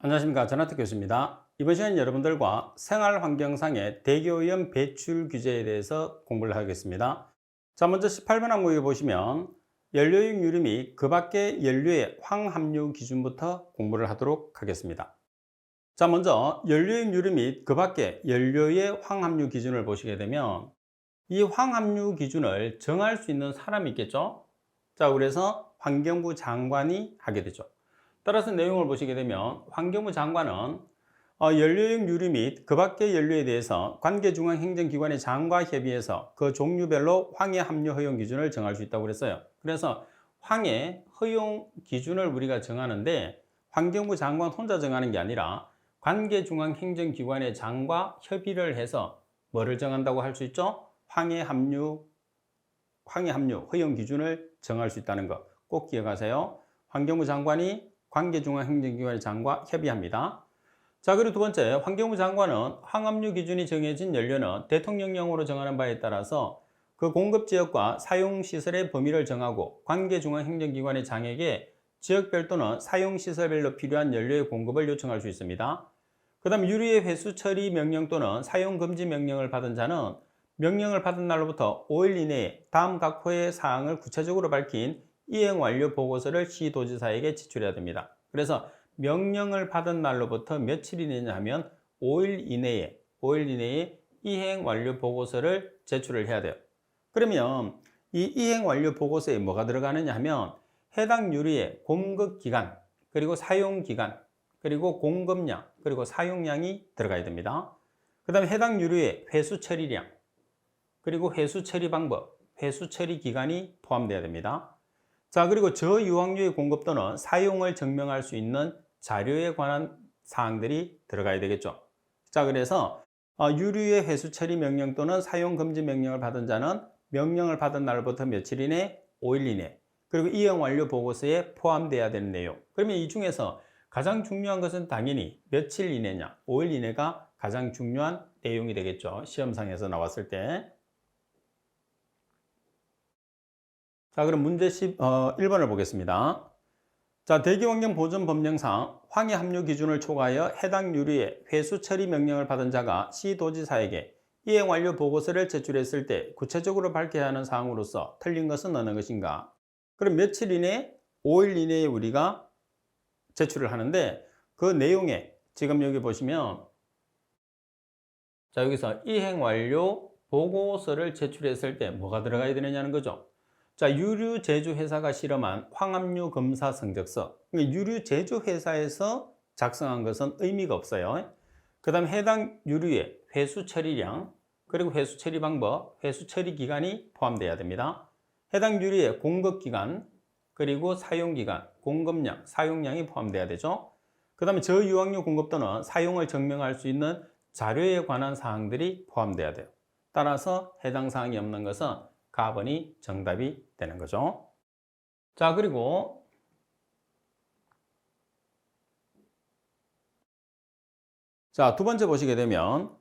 안녕하십니까. 전하특 교수입니다. 이번 시간 여러분들과 생활환경상의 대기오염 배출 규제에 대해서 공부를 하겠습니다. 자, 먼저 18번 항목에 보시면 연료용 유류 및 그 밖의 연료의 황함유 기준부터 공부를 하도록 하겠습니다. 자, 먼저 연료용 유류 및 그 밖의 연료의 황함유 기준을 보시게 되면 이 황함유 기준을 정할 수 있는 사람이 있겠죠. 자, 그래서 환경부 장관이 하게 되죠. 따라서 내용을 보시게 되면 환경부 장관은 연료용 유류 및 그 밖의 연료에 대해서 관계중앙행정기관의 장과 협의해서 그 종류별로 황해 함유 허용 기준을 정할 수 있다고 그랬어요. 그래서 황해 허용 기준을 우리가 정하는데 환경부 장관 혼자 정하는 게 아니라 관계중앙행정기관의 장과 협의를 해서 뭐를 정한다고 할 수 있죠? 황해 함유 허용 기준을 정할 수 있다는 거 꼭 기억하세요. 환경부 장관이 관계중앙행정기관의 장과 협의합니다. 자, 그리고 두 번째, 환경부 장관은 황함유 기준이 정해진 연료는 대통령령으로 정하는 바에 따라서 그 공급지역과 사용시설의 범위를 정하고 관계중앙행정기관의 장에게 지역별 또는 사용시설별로 필요한 연료의 공급을 요청할 수 있습니다. 그 다음 유류의 회수 처리 명령 또는 사용금지 명령을 받은 자는 명령을 받은 날로부터 5일 이내에 다음 각 호의 사항을 구체적으로 밝힌 이행 완료 보고서를 시도지사에게 제출해야 됩니다. 그래서 명령을 받은 날로부터 며칠 이내냐 하면 5일 이내에 이행 완료 보고서를 제출을 해야 돼요. 그러면 이 이행 완료 보고서에 뭐가 들어가느냐 하면 해당 유류의 공급 기간, 그리고 사용 기간, 그리고 공급량, 그리고 사용량이 들어가야 됩니다. 그 다음에 해당 유류의 회수 처리량, 그리고 회수 처리 방법, 회수 처리 기간이 포함되어야 됩니다. 자, 그리고 저유황유의 공급 또는 사용을 증명할 수 있는 자료에 관한 사항들이 들어가야 되겠죠. 자, 그래서 유류의 회수 처리 명령 또는 사용 금지 명령을 받은 자는 명령을 받은 날부터 며칠 이내, 5일 이내, 그리고 이행 완료 보고서에 포함되어야 되는 내용. 그러면 이 중에서 가장 중요한 것은 당연히 며칠 이내냐, 5일 이내가 가장 중요한 내용이 되겠죠. 시험상에서 나왔을 때. 자, 그럼 문제 1번을 보겠습니다. 자, 대기환경보전법령상 황해 함유 기준을 초과하여 해당 유류의 회수 처리 명령을 받은 자가 시도지사에게 이행 완료 보고서를 제출했을 때 구체적으로 밝혀야 하는 사항으로서 틀린 것은 어느 것인가? 그럼 며칠 이내, 5일 이내에 우리가 제출을 하는데 그 내용에 지금 여기 보시면 자, 여기서 이행 완료 보고서를 제출했을 때 뭐가 들어가야 되느냐는 거죠. 자, 유류 제조 회사가 실험한 황함유 검사 성적서. 그러니까 유류 제조 회사에서 작성한 것은 의미가 없어요. 그다음 해당 유류의 회수 처리량, 그리고 회수 처리 방법, 회수 처리 기간이 포함되어야 됩니다. 해당 유류의 공급 기간, 그리고 사용 기간, 공급량, 사용량이 포함되어야 되죠. 그다음에 저유황유 공급 또는 사용을 증명할 수 있는 자료에 관한 사항들이 포함되어야 돼요. 따라서 해당 사항이 없는 것은 가번이 정답이 되는 거죠. 자, 그리고 자, 두 번째 보시게 되면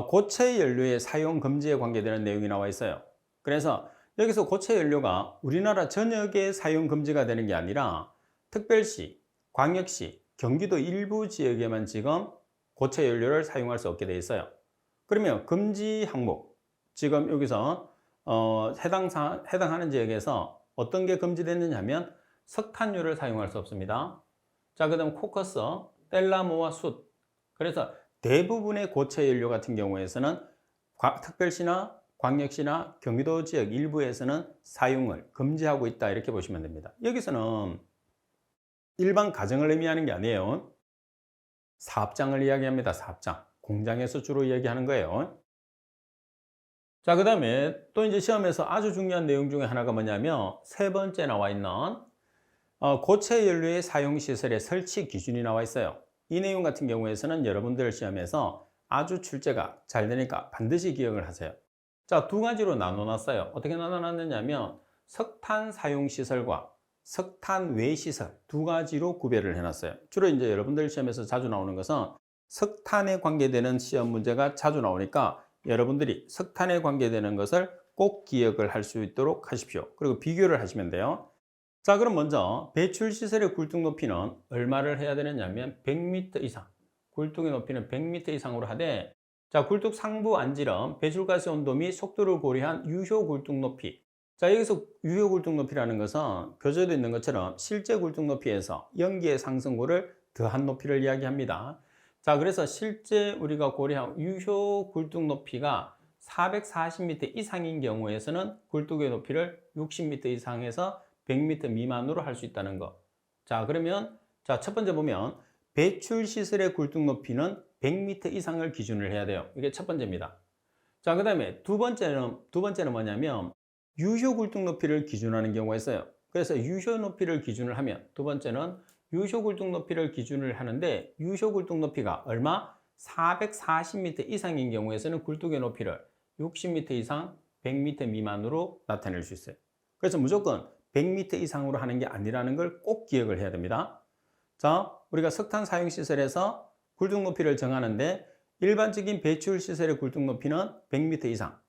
고체 연료의 사용 금지에 관계되는 내용이 나와 있어요. 그래서 여기서 고체 연료가 우리나라 전역에 사용 금지가 되는 게 아니라 특별시, 광역시, 경기도 일부 지역에만 지금 고체 연료를 사용할 수 없게 돼 있어요. 그러면 금지 항목, 지금 여기서 해당하는 지역에서 어떤 게 금지됐느냐 하면 석탄유를 사용할 수 없습니다. 자, 그 다음 코커스, 뗄나무와 숯. 그래서 대부분의 고체 연료 같은 경우에서는 특별시나 광역시나 경기도 지역 일부에서는 사용을 금지하고 있다 이렇게 보시면 됩니다. 여기서는 일반 가정을 의미하는 게 아니에요. 사업장을 이야기합니다. 사업장. 공장에서 주로 이야기하는 거예요. 자, 그 다음에 또 이제 시험에서 아주 중요한 내용 중에 하나가 뭐냐면 세 번째 나와 있는 고체 연료의 사용 시설의 설치 기준이 나와 있어요. 이 내용 같은 경우에서는 여러분들 시험에서 아주 출제가 잘 되니까 반드시 기억을 하세요. 자, 두 가지로 나눠놨어요. 어떻게 나눠놨느냐면 석탄 사용 시설과 석탄 외 시설 두 가지로 구별을 해놨어요. 주로 이제 여러분들 시험에서 자주 나오는 것은 석탄에 관계되는 시험 문제가 자주 나오니까 여러분들이 석탄에 관계되는 것을 꼭 기억을 할 수 있도록 하십시오. 그리고 비교를 하시면 돼요. 자, 그럼 먼저 배출 시설의 굴뚝 높이는 얼마를 해야 되느냐면 100m 이상. 굴뚝의 높이는 100m 이상으로 하되, 자, 굴뚝 상부 안지름, 배출가스 온도 및 속도를 고려한 유효 굴뚝 높이. 자, 여기서 유효 굴뚝 높이라는 것은 교재에도 있는 것처럼 실제 굴뚝 높이에서 연기의 상승고를 더한 높이를 이야기합니다. 자, 그래서 실제 우리가 고려한 유효 굴뚝 높이가 440m 이상인 경우에서는 굴뚝의 높이를 60m 이상에서 100m 미만으로 할 수 있다는 거. 자, 그러면 자, 첫 번째 보면 배출 시설의 굴뚝 높이는 100m 이상을 기준을 해야 돼요. 이게 첫 번째입니다. 자, 그다음에 두 번째는 뭐냐면 유효 굴뚝 높이를 기준하는 경우가 있어요. 그래서 유효 높이를 기준을 하면 두 번째는 유효 굴뚝 높이를 기준을 하는데, 유효 굴뚝 높이가 얼마? 440m 이상인 경우에서는 굴뚝의 높이를 60m 이상, 100m 미만으로 나타낼 수 있어요. 그래서 무조건 100m 이상으로 하는 게 아니라는 걸 꼭 기억을 해야 됩니다. 자, 우리가 석탄 사용 시설에서 굴뚝 높이를 정하는데 일반적인 배출 시설의 굴뚝 높이는 100m 이상.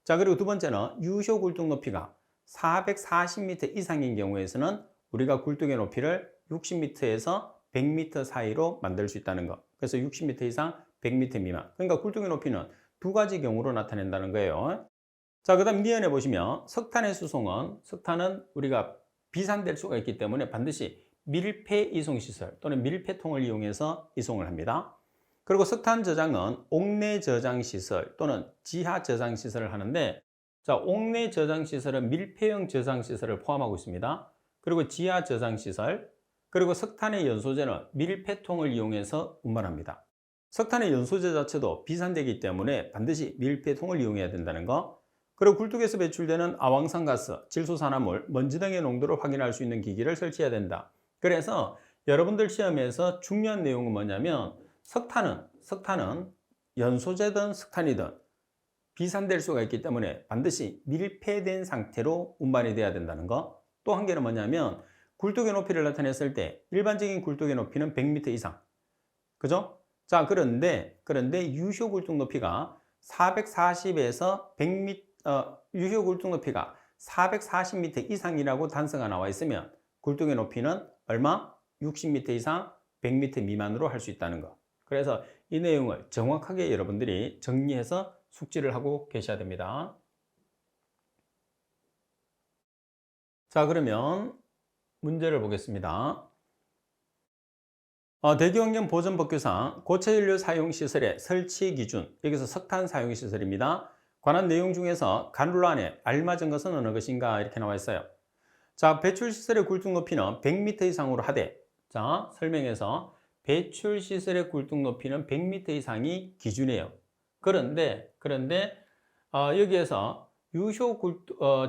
자, 그리고 두 번째는 유효 굴뚝 높이가 440m 이상인 경우에서는 우리가 굴뚝의 높이를 60m에서 100m 사이로 만들 수 있다는 것. 그래서 60m 이상, 100m 미만. 그러니까 굴뚝의 높이는 두 가지 경우로 나타낸다는 거예요. 자, 그 다음 미연에 보시면 석탄의 수송은, 석탄은 우리가 비산될 수가 있기 때문에 반드시 밀폐 이송시설 또는 밀폐통을 이용해서 이송을 합니다. 그리고 석탄 저장은 옥내 저장시설 또는 지하 저장시설을 하는데, 자, 옥내 저장시설은 밀폐형 저장시설을 포함하고 있습니다. 그리고 지하 저장시설, 그리고 석탄의 연소제는 밀폐통을 이용해서 운반합니다. 석탄의 연소제 자체도 비산되기 때문에 반드시 밀폐통을 이용해야 된다는 거. 그리고 굴뚝에서 배출되는 아황산가스, 질소산화물, 먼지 등의 농도를 확인할 수 있는 기기를 설치해야 된다. 그래서 여러분들 시험에서 중요한 내용은 뭐냐면 석탄은 연소제든 석탄이든 비산될 수가 있기 때문에 반드시 밀폐된 상태로 운반이 돼야 된다는 거. 또 한 개는 뭐냐면 굴뚝의 높이를 나타냈을 때 일반적인 굴뚝의 높이는 100m 이상. 그죠? 자, 그런데 유효 굴뚝 높이가 440에서 100m, 유효 굴뚝 높이가 440m 이상이라고 단서가 나와 있으면 굴뚝의 높이는 얼마? 60m 이상, 100m 미만으로 할 수 있다는 거. 그래서 이 내용을 정확하게 여러분들이 정리해서 숙지를 하고 계셔야 됩니다. 자, 그러면 문제를 보겠습니다. 대기환경보전법규상 고체연료 사용시설의 설치 기준, 여기서 석탄 사용시설입니다. 관한 내용 중에서 간룰 안에 알맞은 것은 어느 것인가 이렇게 나와 있어요. 자, 배출시설의 굴뚝 높이는 100m 이상으로 하되, 자, 설명에서 배출시설의 굴뚝 높이는 100m 이상이 기준이에요. 그런데 여기에서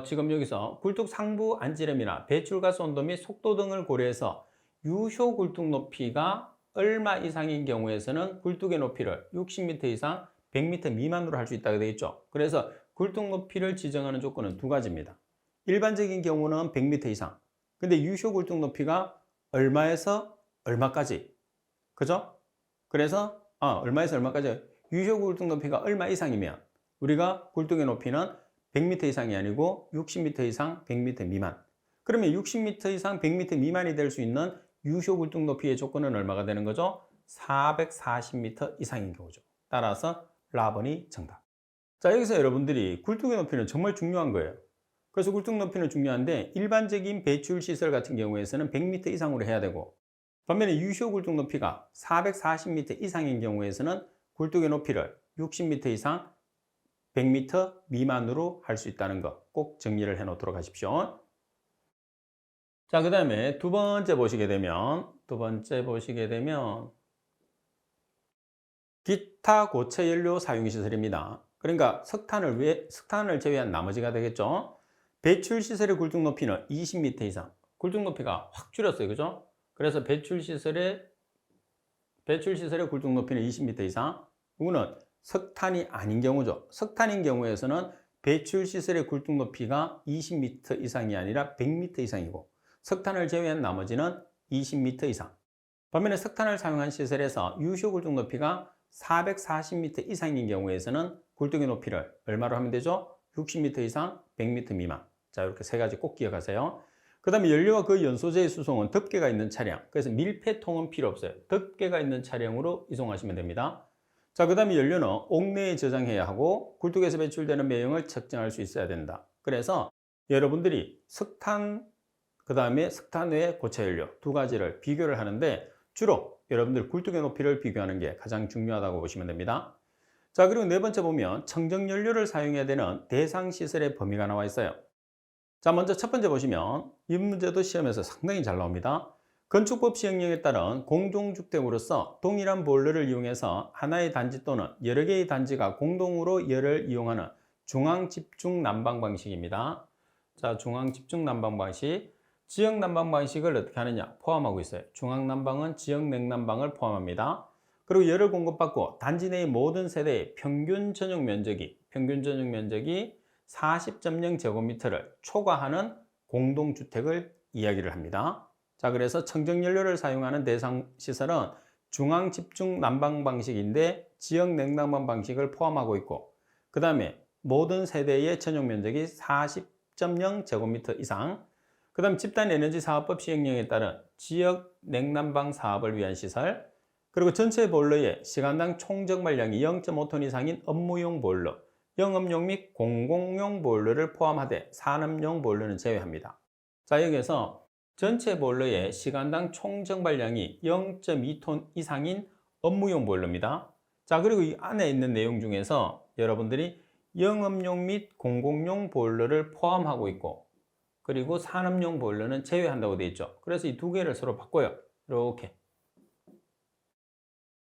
지금 여기서 굴뚝 상부 안지름이나 배출가스 온도 및 속도 등을 고려해서 유효 굴뚝 높이가 얼마 이상인 경우에서는 굴뚝의 높이를 60m 이상, 100m 미만으로 할 수 있다고 되어 있죠. 그래서 굴뚝 높이를 지정하는 조건은 두 가지입니다. 일반적인 경우는 100m 이상. 근데 유효 굴뚝 높이가 얼마에서 얼마까지? 그죠? 그래서 얼마에서 얼마까지? 유효 굴뚝 높이가 얼마 이상이면 우리가 굴뚝의 높이는 100m 이상이 아니고 60m 이상, 100m 미만. 그러면 60m 이상, 100m 미만이 될 수 있는 유효 굴뚝 높이의 조건은 얼마가 되는 거죠? 440m 이상인 경우죠. 따라서 라번이 정답. 자, 여기서 여러분들이 굴뚝의 높이는 정말 중요한 거예요. 그래서 굴뚝 높이는 중요한데 일반적인 배출 시설 같은 경우에서는 100m 이상으로 해야 되고, 반면에 유효 굴뚝 높이가 440m 이상인 경우에서는 굴뚝의 높이를 60m 이상, 100m 미만으로 할 수 있다는 거 꼭 정리를 해 놓도록 하십시오. 자, 그 다음에 두 번째 보시게 되면 기타 고체 연료 사용 시설입니다. 그러니까 석탄을 제외한 나머지가 되겠죠. 배출 시설의 굴뚝 높이는 20m 이상. 굴뚝 높이가 확 줄었어요. 그죠? 그래서 배출 시설의 굴뚝 높이는 20m 이상. 이거는 석탄이 아닌 경우죠. 석탄인 경우에서는 배출 시설의 굴뚝 높이가 20m 이상이 아니라 100m 이상이고, 석탄을 제외한 나머지는 20m 이상. 반면에 석탄을 사용한 시설에서 유효 굴뚝 높이가 440m 이상인 경우에서는 굴뚝의 높이를 얼마로 하면 되죠? 60m 이상, 100m 미만. 자, 이렇게 세 가지 꼭 기억하세요. 그 다음에 연료와 그 연소제의 수송은 덮개가 있는 차량, 그래서 밀폐통은 필요 없어요. 덮개가 있는 차량으로 이송하시면 됩니다. 자, 그 다음에 연료는 옥내에 저장해야 하고 굴뚝에서 배출되는 매형을 측정할 수 있어야 된다. 그래서 여러분들이 석탄, 그 다음에 석탄 외 고체연료 두 가지를 비교를 하는데 주로 여러분들 굴뚝의 높이를 비교하는 게 가장 중요하다고 보시면 됩니다. 자, 그리고 네 번째 보면 청정연료를 사용해야 되는 대상시설의 범위가 나와 있어요. 자, 먼저 첫 번째 보시면 이 문제도 시험에서 상당히 잘 나옵니다. 건축법 시행령에 따른 공동주택으로서 동일한 보일러를 이용해서 하나의 단지 또는 여러 개의 단지가 공동으로 열을 이용하는 중앙집중 난방 방식입니다. 자, 중앙집중 난방 방식. 지역 난방 방식을 어떻게 하느냐 포함하고 있어요. 중앙 난방은 지역 냉난방을 포함합니다. 그리고 열을 공급받고 단지 내의 모든 세대의 평균 전용 면적이 40.0제곱미터를 초과하는 공동주택을 이야기를 합니다. 자, 그래서 청정연료를 사용하는 대상 시설은 중앙집중 난방 방식인데 지역 냉난방 방식을 포함하고 있고, 그 다음에 모든 세대의 전용 면적이 40.0제곱미터 이상, 그 다음 집단에너지사업법 시행령에 따른 지역 냉난방 사업을 위한 시설, 그리고 전체 보일러의 시간당 총적발량이 0.5톤 이상인 업무용 보일러, 영업용 및 공공용 보일러를 포함하되 산업용 보일러는 제외합니다. 자, 여기에서 전체 보일러의 시간당 총적발량이 0.2톤 이상인 업무용 보일러입니다. 자, 그리고 이 안에 있는 내용 중에서 여러분들이 영업용 및 공공용 보일러를 포함하고 있고, 그리고 산업용 보일러는 제외한다고 되어 있죠. 그래서 이 두 개를 서로 바꿔요. 이렇게.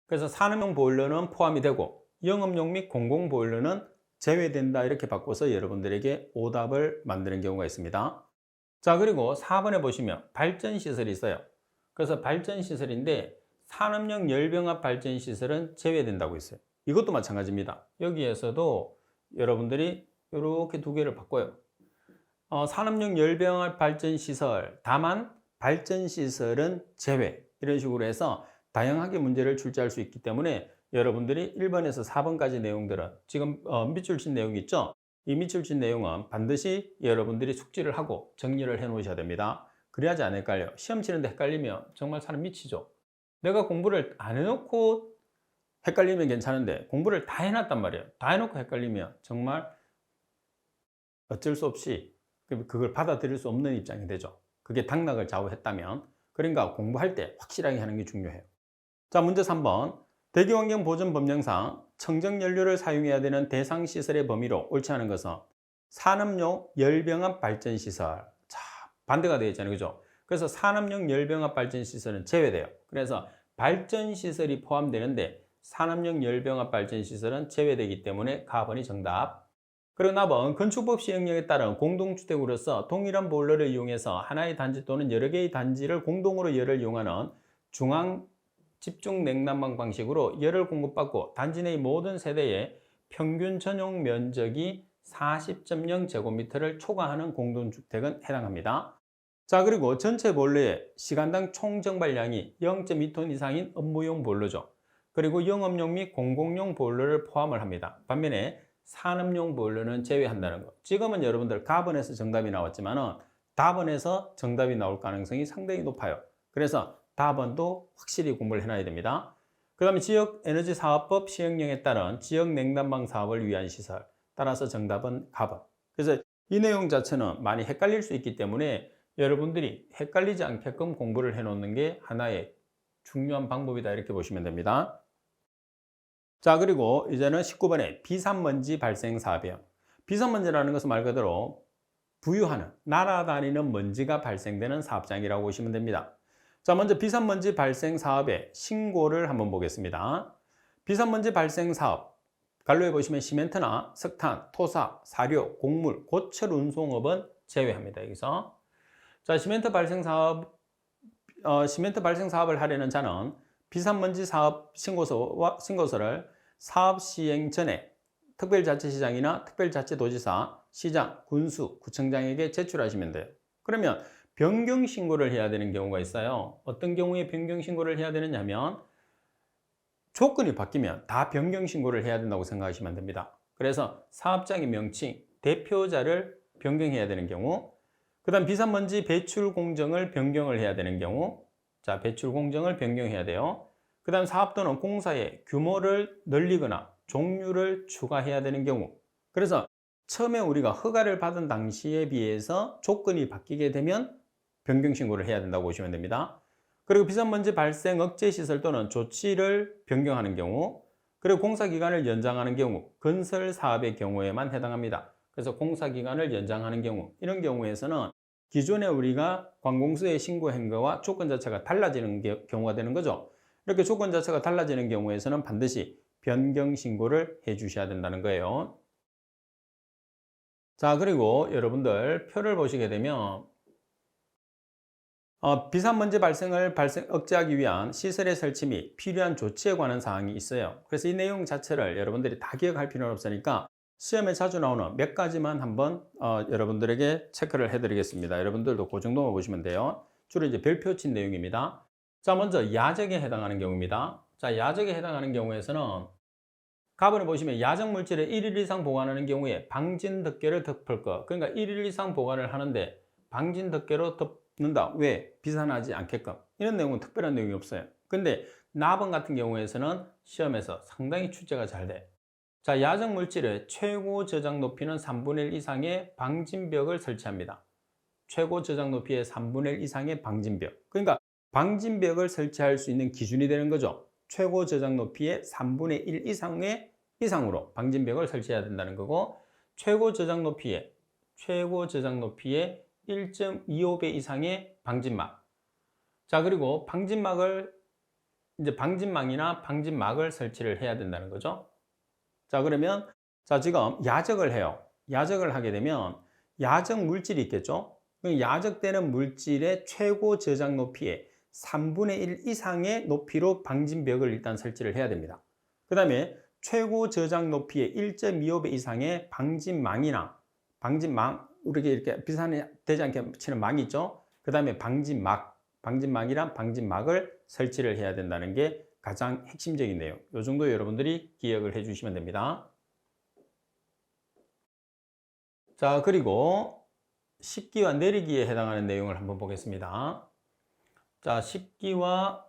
그래서 산업용 보일러는 포함이 되고 영업용 및 공공 보일러는 제외된다, 이렇게 바꿔서 여러분들에게 오답을 만드는 경우가 있습니다. 자, 그리고 4번에 보시면 발전시설이 있어요. 그래서 발전시설인데 산업용 열병합 발전시설은 제외된다고 있어요. 이것도 마찬가지입니다. 여기에서도 여러분들이 이렇게 두 개를 바꿔요. 산업용 열병합 발전시설, 다만 발전시설은 제외, 이런 식으로 해서 다양하게 문제를 출제할 수 있기 때문에 여러분들이 1번에서 4번까지 내용들은 지금 밑줄 친 내용이 있죠? 이 밑줄 친 내용은 반드시 여러분들이 숙지를 하고 정리를 해 놓으셔야 됩니다. 그래야지 안 헷갈려요. 시험 치는데 헷갈리면 정말 사람 미치죠. 내가 공부를 안 해놓고 헷갈리면 괜찮은데 공부를 다 해놨단 말이에요. 다 해놓고 헷갈리면 정말 어쩔 수 없이 그걸 받아들일 수 없는 입장이 되죠. 그게 당락을 좌우했다면. 그러니까 공부할 때 확실하게 하는 게 중요해요. 자, 문제 3번. 대기환경보전법령상 청정연료를 사용해야 되는 대상시설의 범위로 옳지 않은 것은 산업용 열병합 발전시설. 자, 반대가 되어 있잖아요. 그죠? 그래서 산업용 열병합 발전시설은 제외돼요. 그래서 발전시설이 포함되는데 산업용 열병합 발전시설은 제외되기 때문에 가번이 정답. 그리고 나번 건축법 시행령에 따른 공동주택으로서 동일한 보일러를 이용해서 하나의 단지 또는 여러 개의 단지를 공동으로 열을 이용하는 중앙 집중 냉난방 방식으로 열을 공급받고 단지 내의 모든 세대의 평균 전용 면적이 40.0제곱미터를 초과하는 공동주택은 해당합니다. 자, 그리고 전체 보일러의 시간당 총정발량이 0.2톤 이상인 업무용 보일러죠. 그리고 영업용 및 공공용 보일러를 포함을 합니다. 반면에 산업용 보일러는 제외한다는 거. 지금은 여러분들 가번에서 정답이 나왔지만 답번에서 정답이 나올 가능성이 상당히 높아요. 그래서 답번도 확실히 공부를 해놔야 됩니다. 그 다음에 지역에너지사업법 시행령에 따른 지역냉난방 사업을 위한 시설. 따라서 정답은 가번. 그래서 이 내용 자체는 많이 헷갈릴 수 있기 때문에 여러분들이 헷갈리지 않게끔 공부를 해놓는 게 하나의 중요한 방법이다, 이렇게 보시면 됩니다. 자, 그리고 이제는 19번에 비산먼지 발생 사업이에요. 비산먼지라는 것은 말 그대로 부유하는, 날아다니는 먼지가 발생되는 사업장이라고 보시면 됩니다. 자, 먼저 비산먼지 발생 사업의 신고를 한번 보겠습니다. 비산먼지 발생 사업, 갈로에 보시면 시멘트나 석탄, 토사, 사료, 곡물, 고철 운송업은 제외합니다. 여기서. 자, 시멘트 발생 사업을 하려는 자는 비산먼지 사업 신고서를 사업 시행 전에 특별자치시장이나 특별자치도지사, 시장, 군수, 구청장에게 제출하시면 돼요. 그러면 변경 신고를 해야 되는 경우가 있어요. 어떤 경우에 변경 신고를 해야 되느냐 하면 조건이 바뀌면 다 변경 신고를 해야 된다고 생각하시면 됩니다. 그래서 사업장의 명칭, 대표자를 변경해야 되는 경우, 그 다음 비산먼지 배출 공정을 변경을 해야 되는 경우, 자, 배출 공정을 변경해야 돼요. 그 다음 사업 또는 공사의 규모를 늘리거나 종류를 추가해야 되는 경우. 그래서 처음에 우리가 허가를 받은 당시에 비해서 조건이 바뀌게 되면 변경 신고를 해야 된다고 보시면 됩니다. 그리고 비산먼지 발생 억제 시설 또는 조치를 변경하는 경우, 그리고 공사 기간을 연장하는 경우, 건설 사업의 경우에만 해당합니다. 그래서 공사 기간을 연장하는 경우, 이런 경우에서는 기존에 우리가 관공서에 신고한 거와 조건 자체가 달라지는 경우가 되는 거죠. 이렇게 조건 자체가 달라지는 경우에서는 반드시 변경 신고를 해 주셔야 된다는 거예요. 자, 그리고 여러분들 표를 보시게 되면 비산먼지 발생을 억제하기 위한 시설의 설치 및 필요한 조치에 관한 사항이 있어요. 그래서 이 내용 자체를 여러분들이 다 기억할 필요는 없으니까 시험에 자주 나오는 몇 가지만 한번 여러분들에게 체크를 해드리겠습니다. 여러분들도 그 정도만 보시면 돼요. 주로 이제 별표 친 내용입니다. 자, 먼저 야적에 해당하는 경우입니다. 자, 야적에 해당하는 경우에서는 가번에 보시면 야적 물질을 1일 이상 보관하는 경우에 방진 덮개를 덮을 것. 그러니까 1일 이상 보관을 하는데 방진 덮개로 덮는다. 왜? 비산하지 않게끔. 이런 내용은 특별한 내용이 없어요. 근데 나번 같은 경우에서는 시험에서 상당히 출제가 잘 돼. 자, 야적 물질의 최고 저장 높이는 3분의 1 이상의 방진벽을 설치합니다. 최고 저장 높이의 3분의 1 이상의 방진벽. 그러니까 방진벽을 설치할 수 있는 기준이 되는 거죠. 최고 저장 높이의 3분의 1 이상으로 방진벽을 설치해야 된다는 거고, 최고 저장 높이의 1.25배 이상의 방진막. 자, 그리고 방진망이나 방진막을 설치를 해야 된다는 거죠. 자, 그러면 지금 야적을 해요. 야적을 하게 되면 야적 물질이 있겠죠. 야적되는 물질의 최고 저장 높이의 3분의 1 이상의 높이로 방진벽을 일단 설치를 해야 됩니다. 그 다음에 최고 저장 높이의 1.25배 이상의 방진망, 우리가 이렇게 비산이 되지 않게 치는 망이 있죠. 그 다음에 방진막이란 방진막을 설치를 해야 된다는 게 가장 핵심적인 내용. 이 정도 여러분들이 기억을 해 주시면 됩니다. 자, 그리고 식기와 내리기에 해당하는 내용을 한번 보겠습니다. 자, 식기와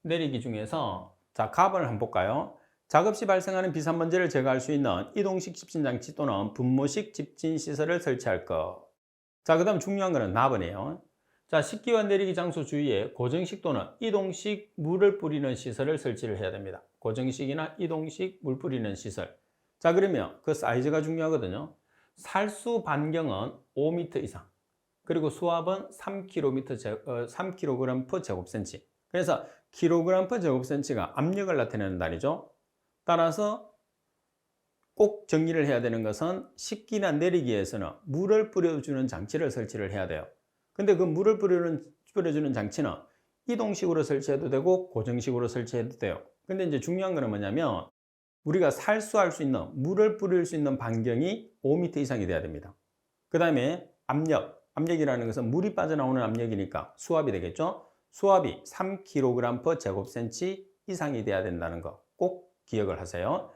내리기 중에서 가번을 한번 볼까요? 작업 시 발생하는 비산먼지를 제거할 수 있는 이동식 집진장치 또는 분모식 집진시설을 설치할 것. 자, 그 다음 중요한 거는 나번이에요. 자, 식기와 내리기 장소 주위에 고정식 또는 이동식 물을 뿌리는 시설을 설치를 해야 됩니다. 고정식이나 이동식 물 뿌리는 시설. 자, 그러면 그 사이즈가 중요하거든요. 살수 반경은 5m 이상. 그리고 수압은 3kg per 제곱센치. 그래서 kg per 제곱센치가 압력을 나타내는 단위죠. 따라서 꼭 정리를 해야 되는 것은 식기나 내리기에서는 물을 뿌려주는 장치를 설치를 해야 돼요. 근데 그 물을 뿌려주는 장치는 이동식으로 설치해도 되고 고정식으로 설치해도 돼요. 근데 이제 중요한 거는 뭐냐면 우리가 살수할 수 있는 물을 뿌릴 수 있는 반경이 5m 이상이 돼야 됩니다. 그 다음에 압력이라는 것은 물이 빠져나오는 압력이니까 수압이 되겠죠. 수압이 3kg per 제곱센치 이상이 돼야 된다는 거 꼭 기억을 하세요.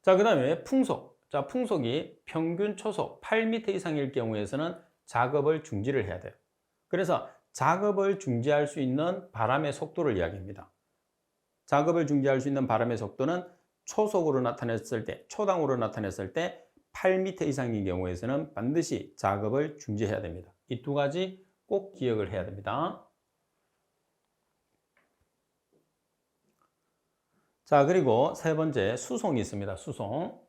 자, 그 다음에 풍속. 자, 풍속이 평균 초속 8m 이상일 경우에서는 작업을 중지를 해야 돼요. 그래서 작업을 중지할 수 있는 바람의 속도를 이야기합니다. 작업을 중지할 수 있는 바람의 속도는 초속으로 나타냈을 때, 초당으로 나타냈을 때 8m 이상인 경우에서는 반드시 작업을 중지해야 됩니다. 이 두 가지 꼭 기억을 해야 됩니다. 자, 그리고 세 번째 수송이 있습니다. 수송.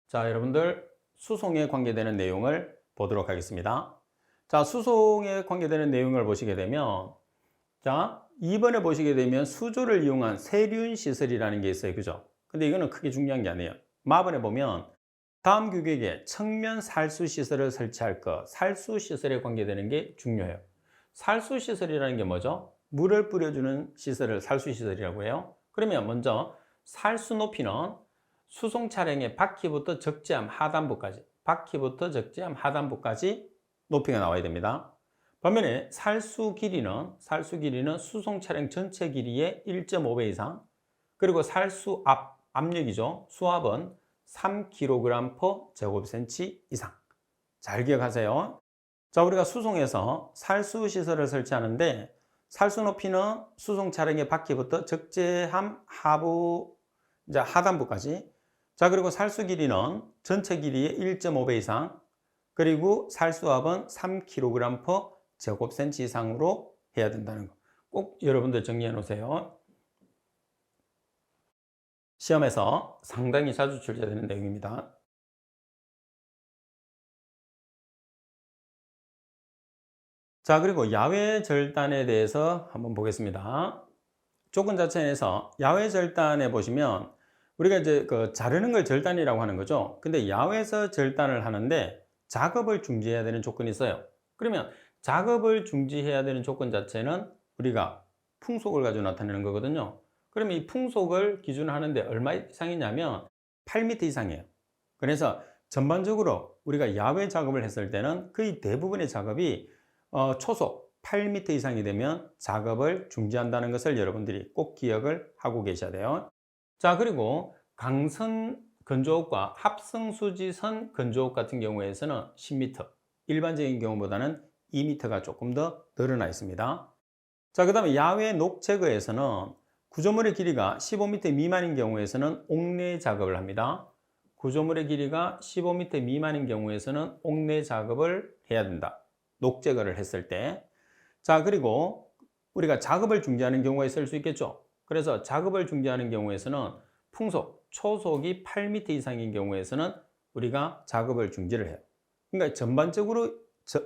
자, 여러분들 수송에 관계되는 내용을 보도록 하겠습니다. 자, 수송에 관계되는 내용을 보시게 되면 자, 2번에 보시게 되면 수조를 이용한 세륜 시설이라는 게 있어요. 그죠? 근데 이거는 크게 중요한 게 아니에요. 마번에 보면 다음 규격에 측면 살수 시설을 설치할 것, 살수 시설에 관계되는 게 중요해요. 살수 시설이라는 게 뭐죠? 물을 뿌려주는 시설을 살수 시설이라고 해요. 그러면 먼저 살수 높이는 수송 차량의 바퀴부터 적재함 하단부까지, 높이가 나와야 됩니다. 반면에 살수 길이는 수송 차량 전체 길이의 1.5배 이상, 그리고 살수 압력이죠. 수압은 3kg per 제곱센치 이상. 잘 기억하세요. 자, 우리가 수송에서 살수 시설을 설치하는데 살수 높이는 수송 차량의 바퀴부터 적재함 하부, 이제 하단부까지. 자, 그리고 살수 길이는 전체 길이의 1.5배 이상, 그리고 살수압은 3kg/제곱센치 이상으로 해야 된다는 거. 꼭 여러분들 정리해 놓으세요. 시험에서 상당히 자주 출제되는 내용입니다. 자, 그리고 야외 절단에 대해서 한번 보겠습니다. 조건 자체에서 야외 절단에 보시면 우리가 이제 그 자르는 걸 절단이라고 하는 거죠. 근데 야외에서 절단을 하는데 작업을 중지해야 되는 조건이 있어요. 그러면 작업을 중지해야 되는 조건 자체는 우리가 풍속을 가지고 나타내는 거거든요. 그러면 이 풍속을 기준하는데 얼마 이상이냐면 8m 이상이에요. 그래서 전반적으로 우리가 야외 작업을 했을 때는 거의 대부분의 작업이 초속 8m 이상이 되면 작업을 중지한다는 것을 여러분들이 꼭 기억을 하고 계셔야 돼요. 자, 그리고 강선 건조업과 합성수지선 건조업 같은 경우에서는 10m, 일반적인 경우보다는 2m가 조금 더 늘어나 있습니다. 자, 그 다음에 야외 녹 제거에서는 구조물의 길이가 15m 미만인 경우에서는 옥내 작업을 합니다. 구조물의 길이가 15m 미만인 경우에서는 옥내 작업을 해야 된다. 녹 제거를 했을 때. 자, 그리고 우리가 작업을 중지하는 경우가 있을 수 있겠죠. 그래서 작업을 중지하는 경우에서는 풍속, 초속이 8m 이상인 경우에서는 우리가 작업을 중지를 해요. 그러니까 전반적으로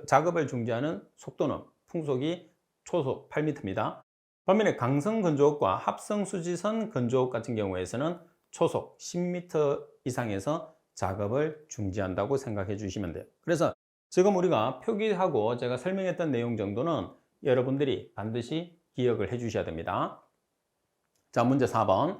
작업을 중지하는 속도는 풍속이 초속 8m입니다. 반면에 강성 건조업과 합성 수지선 건조업 같은 경우에서는 초속 10m 이상에서 작업을 중지한다고 생각해 주시면 돼요. 그래서 지금 우리가 표기하고 제가 설명했던 내용 정도는 여러분들이 반드시 기억을 해 주셔야 됩니다. 자, 문제 4번.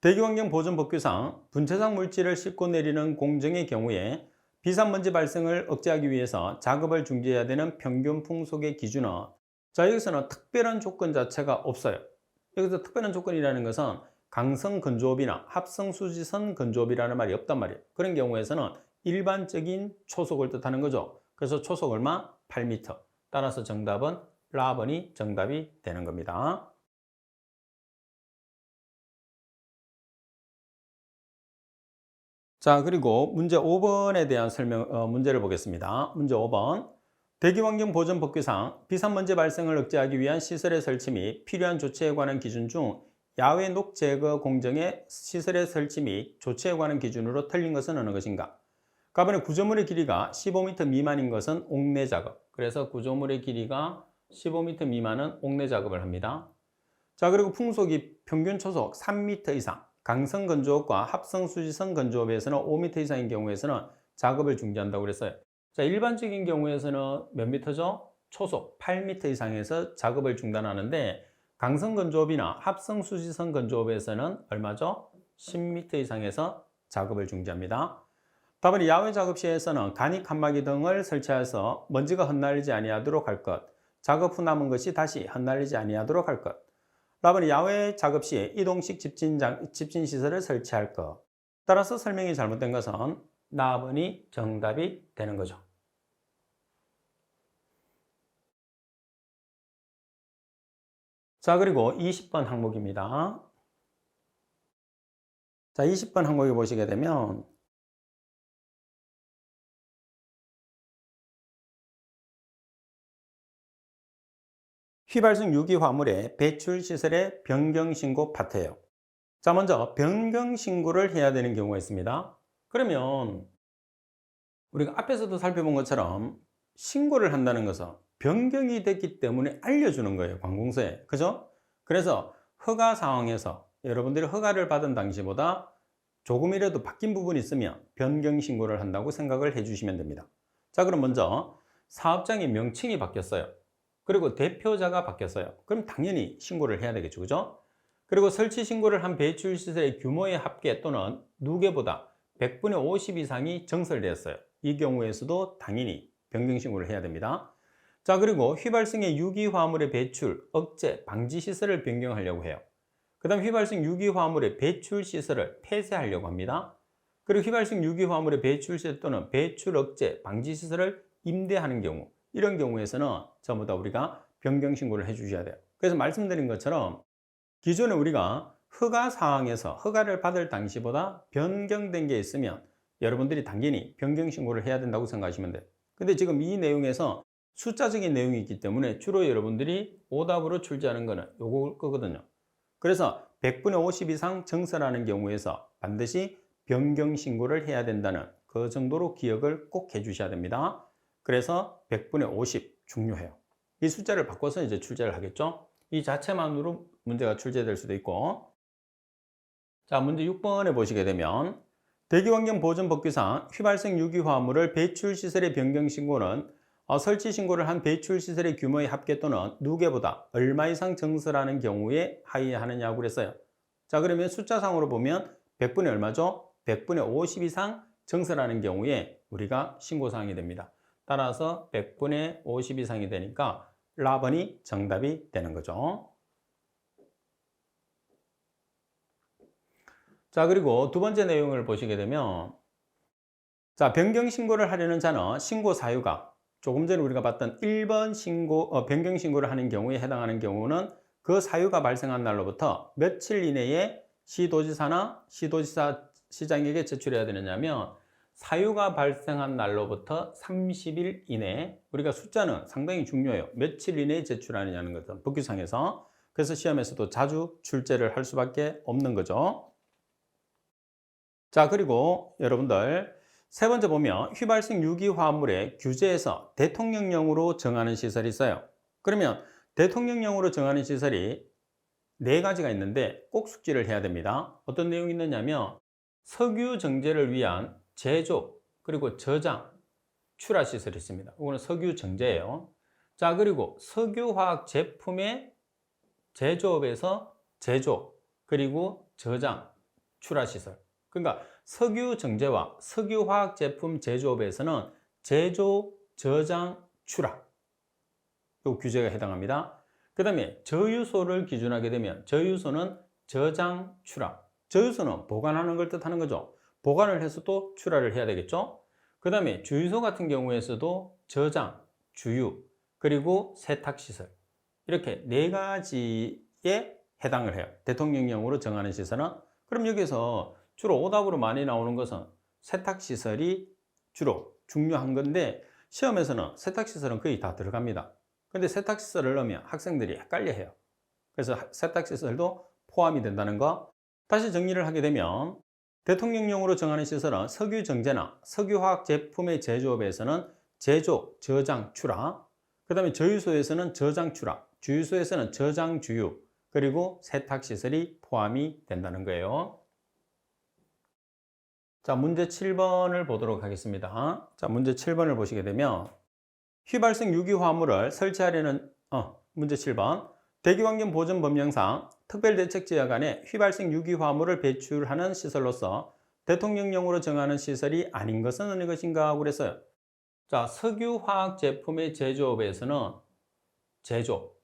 대기환경보전법규상 분체상 물질을 싣고 내리는 공정의 경우에 비산먼지 발생을 억제하기 위해서 작업을 중지해야 되는 평균 풍속의 기준은, 자, 여기서는 특별한 조건 자체가 없어요. 여기서 특별한 조건이라는 것은 강성 건조업이나 합성 수지선 건조업이라는 말이 없단 말이에요. 그런 경우에서는 일반적인 초속을 뜻하는 거죠. 그래서 초속 얼마? 8m. 따라서 정답은 라번이 정답이 되는 겁니다. 자, 그리고 문제 5번에 대한 문제를 보겠습니다. 문제 5번. 대기환경보전법규상 비산먼지 발생을 억제하기 위한 시설의 설치 및 필요한 조치에 관한 기준 중 야외 녹 제거 공정의 시설의 설치 및 조치에 관한 기준으로 틀린 것은 어느 것인가? 가번에 구조물의 길이가 15m 미만인 것은 옥내 작업. 그래서 구조물의 길이가 15m 미만은 옥내 작업을 합니다. 자, 그리고 풍속이 평균 초속 3m 이상, 강성 건조업과 합성 수지선 건조업에서는 5m 이상인 경우에서는 작업을 중지한다고 그랬어요. 자, 일반적인 경우에서는 몇 미터죠? 초속 8m 이상에서 작업을 중단하는데 강성 건조업이나 합성 수지선 건조업에서는 얼마죠? 10m 이상에서 작업을 중지합니다. 답은 야외 작업 시에서는 간이 칸막이 등을 설치해서 먼지가 흩날리지 아니하도록 할 것, 작업 후 남은 것이 다시 흩날리지 아니하도록 할 것. 답은 야외 작업 시 이동식 집진 시설을 설치할 것. 따라서 설명이 잘못된 것은 나번이 정답이 되는 거죠. 자, 그리고 20번 항목입니다. 자, 20번 항목에 보시게 되면 휘발성 유기화물의 배출 시설의 변경 신고 파트예요. 자, 먼저 변경 신고를 해야 되는 경우가 있습니다. 그러면 우리가 앞에서도 살펴본 것처럼 신고를 한다는 것은 변경이 됐기 때문에 알려주는 거예요, 관공서에. 그죠? 그래서 허가 상황에서 여러분들이 허가를 받은 당시보다 조금이라도 바뀐 부분이 있으면 변경 신고를 한다고 생각을 해주시면 됩니다. 자, 그럼 먼저 사업장의 명칭이 바뀌었어요. 그리고 대표자가 바뀌었어요. 그럼 당연히 신고를 해야 되겠죠. 그죠? 그리고 설치 신고를 한 배출시설의 규모의 합계 또는 누계보다 100분의 50 이상이 정설되었어요. 이 경우에서도 당연히 변경 신고를 해야 됩니다. 자, 그리고 휘발성의 유기화물의 배출, 억제, 방지 시설을 변경하려고 해요. 그 다음 휘발성 유기화물의 배출 시설을 폐쇄하려고 합니다. 그리고 휘발성 유기화물의 배출 시설 또는 배출 억제, 방지 시설을 임대하는 경우, 이런 경우에서는 전부 다 우리가 변경 신고를 해 주셔야 돼요. 그래서 말씀드린 것처럼 기존에 우리가 허가 사항에서 허가를 받을 당시보다 변경된 게 있으면 여러분들이 당연히 변경 신고를 해야 된다고 생각하시면 돼요. 근데 지금 이 내용에서 숫자적인 내용이 있기 때문에 주로 여러분들이 오답으로 출제하는 거는 요거 거거든요. 그래서 100분의 50 이상 증설하는 경우에서 반드시 변경 신고를 해야 된다는 그 정도로 기억을 꼭 해 주셔야 됩니다. 그래서 100분의 50 중요해요. 이 숫자를 바꿔서 이제 출제를 하겠죠. 이 자체만으로 문제가 출제될 수도 있고. 자, 문제 6번에 보시게 되면 대기환경보전법규상 휘발성 유기화합물을 배출시설의 변경 신고는 설치 신고를 한 배출시설의 규모의 합계 또는 누계보다 얼마 이상 증설하는 경우에 하해하느냐고 그랬어요. 자, 그러면 숫자상으로 보면 100분의 얼마죠? 100분의 50 이상 증설하는 경우에 우리가 신고사항이 됩니다. 따라서 100분의 50 이상이 되니까 라번이 정답이 되는 거죠. 자, 그리고 두 번째 내용을 보시게 되면 자, 변경 신고를 하려는 자는 신고 사유가 조금 전에 우리가 봤던 1번 변경 신고를 하는 경우에 해당하는 경우는 그 사유가 발생한 날로부터 며칠 이내에 시도지사나 시도지사 시장에게 제출해야 되느냐면 사유가 발생한 날로부터 30일 이내, 우리가 숫자는 상당히 중요해요. 며칠 이내에 제출하느냐는 것은 법규상에서. 그래서 시험에서도 자주 출제를 할 수밖에 없는 거죠. 자, 그리고 여러분들 세 번째 보면 휘발성 유기화합물의 규제에서 대통령령으로 정하는 시설이 있어요. 그러면 대통령령으로 정하는 시설이 네 가지가 있는데 꼭 숙지를 해야 됩니다. 어떤 내용이 있느냐면 석유 정제를 위한 제조, 그리고 저장, 출하 시설이 있습니다. 이거는 석유 정제예요. 자, 그리고 석유화학 제품의 제조업에서 제조, 그리고 저장, 출하 시설. 그러니까 석유 정제와 석유화학 제품 제조업에서는 제조, 저장, 출하 이 규제가 해당합니다. 그 다음에 저유소를 기준하게 되면 저유소는 저장, 출하. 저유소는 보관하는 걸 뜻하는 거죠. 보관을 해서 또 출하를 해야 되겠죠. 그 다음에 주유소 같은 경우에서도 저장, 주유, 그리고 세탁시설, 이렇게 네 가지에 해당을 해요. 대통령령으로 정하는 시설은. 그럼 여기서 주로 오답으로 많이 나오는 것은 세탁시설이 주로 중요한 건데 시험에서는 세탁시설은 거의 다 들어갑니다. 근데 세탁시설을 넣으면 학생들이 헷갈려해요. 그래서 세탁시설도 포함이 된다는 거. 다시 정리를 하게 되면 대통령령으로 정하는 시설은 석유 정제나 석유화학 제품의 제조업에서는 제조, 저장, 출하, 그 다음에 저유소에서는 저장, 출하, 주유소에서는 저장, 주유, 그리고 세탁시설이 포함이 된다는 거예요. 자, 문제 7번을 보도록 하겠습니다. 자, 문제 7번을 보시게 되면 휘발성 유기화합물을 설치하려는 문제 7번 대기환경보전법령상 특별대책지역 안에 휘발성 유기화합물을 배출하는 시설로서 대통령령으로 정하는 시설이 아닌 것은 어느 것인가 그랬어요. 자, 석유화학 제품의 제조업에서는 제조,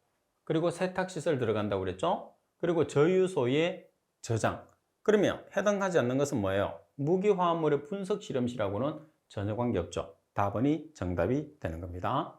그리고 세탁시설 들어간다고 그랬죠. 그리고 저유소의 저장. 그러면 해당하지 않는 것은 뭐예요? 무기화합물의 분석 실험실하고는 전혀 관계없죠. 답은이 정답이 되는 겁니다.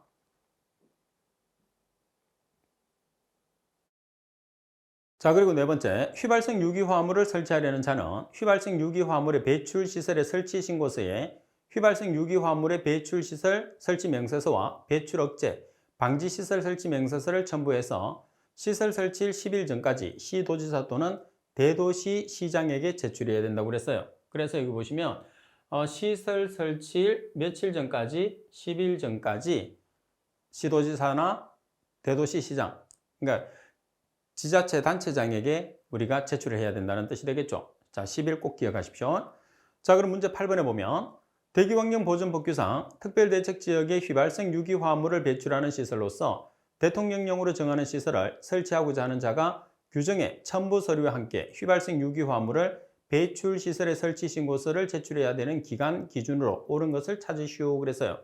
자, 그리고 네 번째, 휘발성 유기화합물을 설치하려는 자는 휘발성 유기화합물의 배출시설의 설치 신고서에 휘발성 유기화합물의 배출시설 설치 명세서와 배출 억제, 방지시설 설치 명세서를 첨부해서 시설 설치일 10일 전까지 시도지사 또는 대도시 시장에게 제출해야 된다고 그랬어요. 그래서 여기 보시면 시설 설치일 며칠 전까지, 10일 전까지 시도지사나 대도시 시장, 그러니까 지자체 단체장에게 우리가 제출을 해야 된다는 뜻이 되겠죠. 자, 10일 꼭 기억하십시오. 자, 그럼 문제 8번에 보면 대기환경보전법규상 특별대책지역에 휘발성 유기화합물을 배출하는 시설로서 대통령령으로 정하는 시설을 설치하고자 하는 자가 규정의 첨부 서류와 함께 휘발성 유기화합물을 배출시설의 설치 신고서를 제출해야 되는 기간 기준으로 옳은 것을 찾으시오 그랬어요.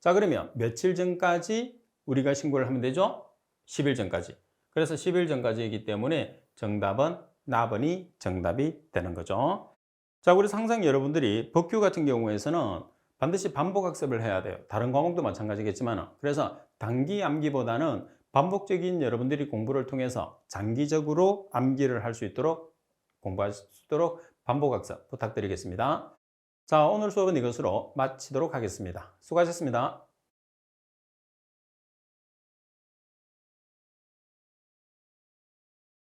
자, 그러면 며칠 전까지 우리가 신고를 하면 되죠? 10일 전까지. 그래서 10일 전까지이기 때문에 정답은 나번이 정답이 되는 거죠. 자, 우리 상상 여러분들이 법규 같은 경우에서는 반드시 반복 학습을 해야 돼요. 다른 과목도 마찬가지겠지만. 그래서 단기 암기보다는 반복적인 여러분들이 공부를 통해서 장기적으로 암기를 할 수 있도록 공부할 수 있도록 반복 학습 부탁드리겠습니다. 자, 오늘 수업은 이것으로 마치도록 하겠습니다. 수고하셨습니다.